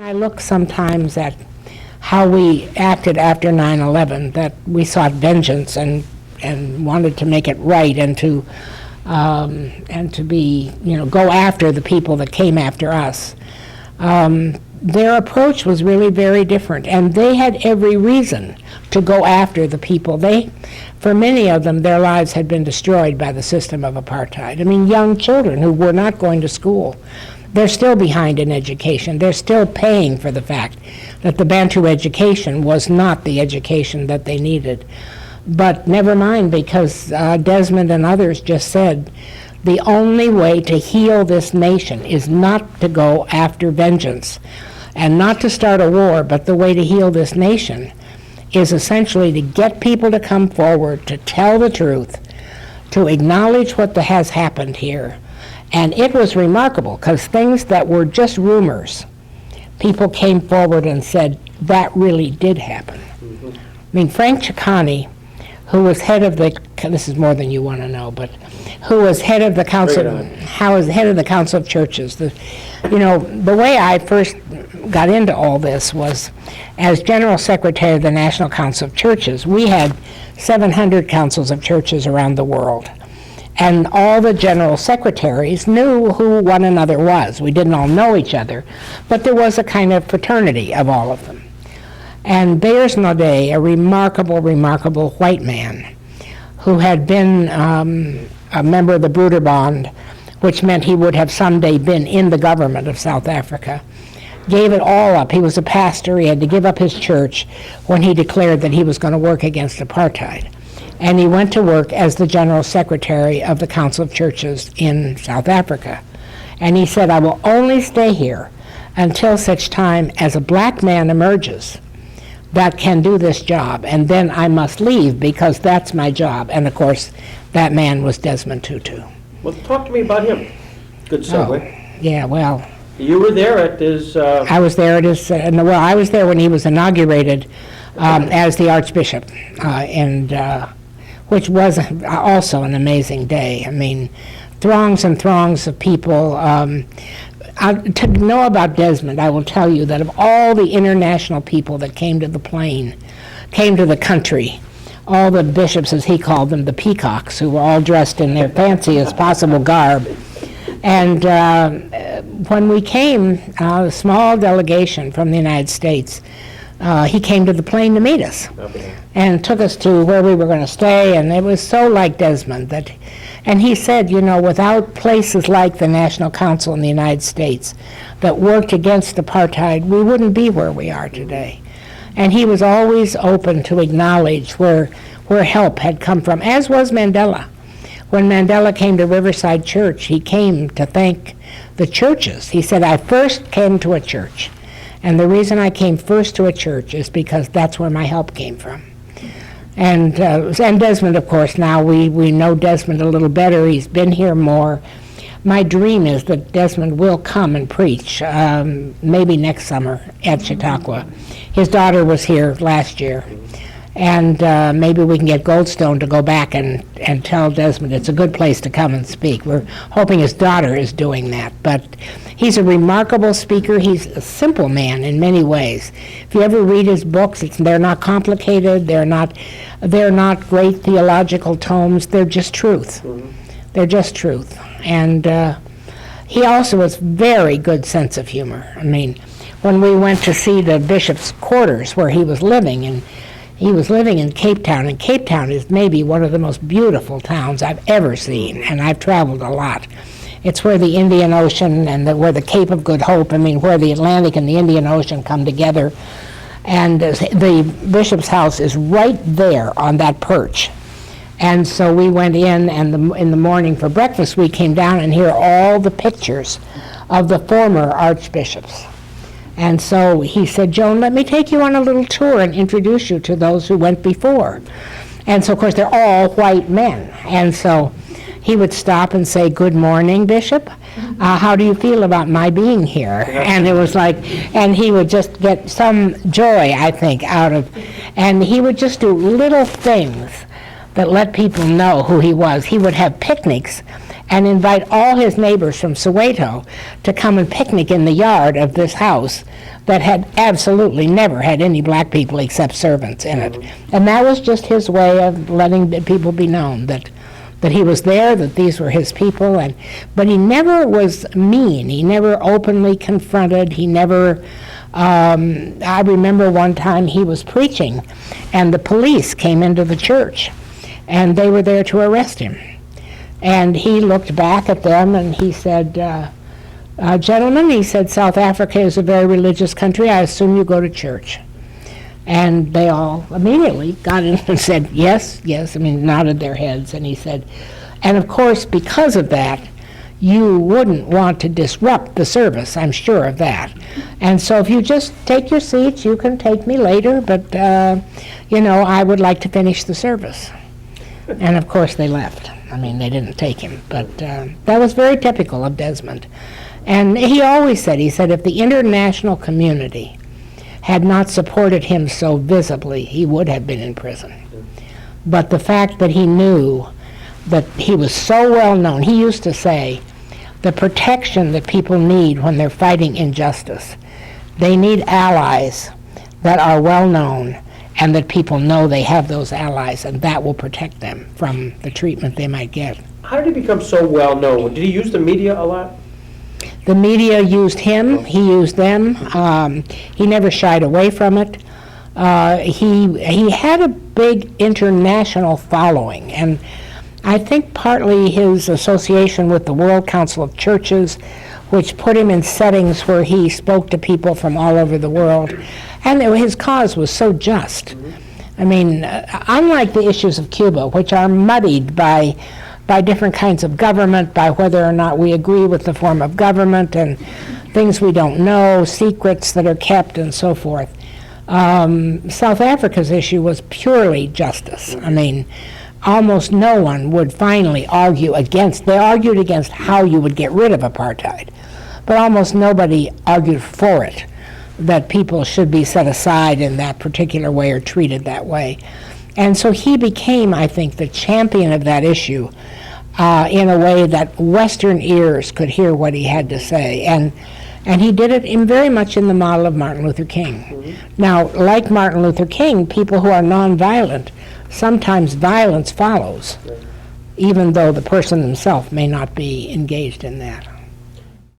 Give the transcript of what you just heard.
I look sometimes at how we acted after 9/11, that we sought vengeance and wanted to make it right and to be, go after the people that came after us. Their approach was really very different, and they had every reason to go after the people. For many of them, their lives had been destroyed by the system of apartheid. I mean, young children who were not going to school. They're still behind in education. They're still paying for the fact that the Bantu education was not the education that they needed. But never mind, because Desmond and others just said, the only way to heal this nation is not to go after vengeance and not to start a war, but the way to heal this nation is essentially to get people to come forward, to tell the truth, to acknowledge what has happened here. And it was remarkable, because things that were just rumors, people came forward and said, that really did happen. Mm-hmm. I mean, Frank Chicani, who was head of the, this is more than you want to know, but who was head of the Council, head of the Council of Churches. The way I first got into all this was as General Secretary of the National Council of Churches. We had 700 councils of churches around the world. And all the general secretaries knew who one another was. We didn't all know each other, but there was a kind of fraternity of all of them. And Bears Node, a remarkable, remarkable white man who had been a member of the Broederbond, which meant he would have someday been in the government of South Africa, gave it all up. He was a pastor. He had to give up his church when he declared that he was going to work against apartheid. And he went to work as the General Secretary of the Council of Churches in South Africa. And he said, I will only stay here until such time as a black man emerges that can do this job, and then I must leave because that's my job. And of course, that man was Desmond Tutu. Well, talk to me about him. Good segue. Yeah, well. You were there at his... I was there at his, I was there when he was inaugurated as the Archbishop, which was also an amazing day. I mean, throngs and throngs of people. To know about Desmond, I will tell you that of all the international people that came to the plane, came to the country, all the bishops, as he called them, the peacocks, who were all dressed in their fanciest possible garb. And when we came, a small delegation from the United States, he came to the plane to meet us. Okay. And took us to where we were going to stay, and it was so like Desmond and he said, without places like the National Council in the United States that worked against apartheid, we wouldn't be where we are today. And he was always open to acknowledge where help had come from, as was Mandela. When Mandela came to Riverside Church, he came to thank the churches. He said, I first came to a church, and the reason I came first to a church is because that's where my help came from. And Desmond, of course, now we know Desmond a little better. He's been here more. My dream is that Desmond will come and preach, maybe next summer at Chautauqua. His daughter was here last year. And maybe we can get Goldstone to go back and tell Desmond it's a good place to come and speak. We're hoping his daughter is doing that. But he's a remarkable speaker. He's a simple man in many ways. If you ever read his books, they're not complicated. They're not great theological tomes. They're just truth. Mm-hmm. They're just truth. And he also has very good sense of humor. I mean, when we went to see the bishop's quarters where he was living, and he was living in Cape Town, and Cape Town is maybe one of the most beautiful towns I've ever seen, and I've traveled a lot. It's where the Indian Ocean and where the Cape of Good Hope, where the Atlantic and the Indian Ocean come together. And the bishop's house is right there on that perch. And so we went in, and in the morning for breakfast, we came down and here are all the pictures of the former archbishops. And so he said, Joan, let me take you on a little tour and introduce you to those who went before. And so, of course, they're all white men. And so he would stop and say, good morning, Bishop. How do you feel about my being here? And it was like, and he would just get some joy, I think, out of, and he would just do little things that let people know who he was. He would have picnics and invite all his neighbors from Soweto to come and picnic in the yard of this house that had absolutely never had any black people except servants in it. And that was just his way of letting people be known that he was there, that these were his people, but he never was mean. He never openly confronted. He never, I remember one time he was preaching, and the police came into the church, and they were there to arrest him. And he looked back at them, and he said, gentlemen, he said, South Africa is a very religious country. I assume you go to church. And they all immediately got in and said, yes, yes, nodded their heads. And he said, and of course, because of that, you wouldn't want to disrupt the service, I'm sure of that. And so if you just take your seats, you can take me later, but, I would like to finish the service. And of course, they left. They didn't take him. But that was very typical of Desmond. And he always said, if the international community had not supported him so visibly, he would have been in prison. But the fact that he knew that he was so well known, he used to say, the protection that people need when they're fighting injustice, they need allies that are well known and that people know they have those allies, and that will protect them from the treatment they might get. How did he become so well known? Did he use the media a lot? The media used him, he used them. He never shied away from it. He had a big international following, and I think partly his association with the World Council of Churches, which put him in settings where he spoke to people from all over the world, and his cause was so just. Unlike the issues of Cuba, which are muddied by different kinds of government, by whether or not we agree with the form of government and things we don't know, secrets that are kept and so forth. South Africa's issue was purely justice. Almost no one would finally argue against, they argued against how you would get rid of apartheid, but almost nobody argued for it, that people should be set aside in that particular way or treated that way. And so he became, I think, the champion of that issue in a way that Western ears could hear what he had to say. And he did it very much in the model of Martin Luther King. Mm-hmm. Now, like Martin Luther King, people who are nonviolent, sometimes violence follows, even though the person himself may not be engaged in that.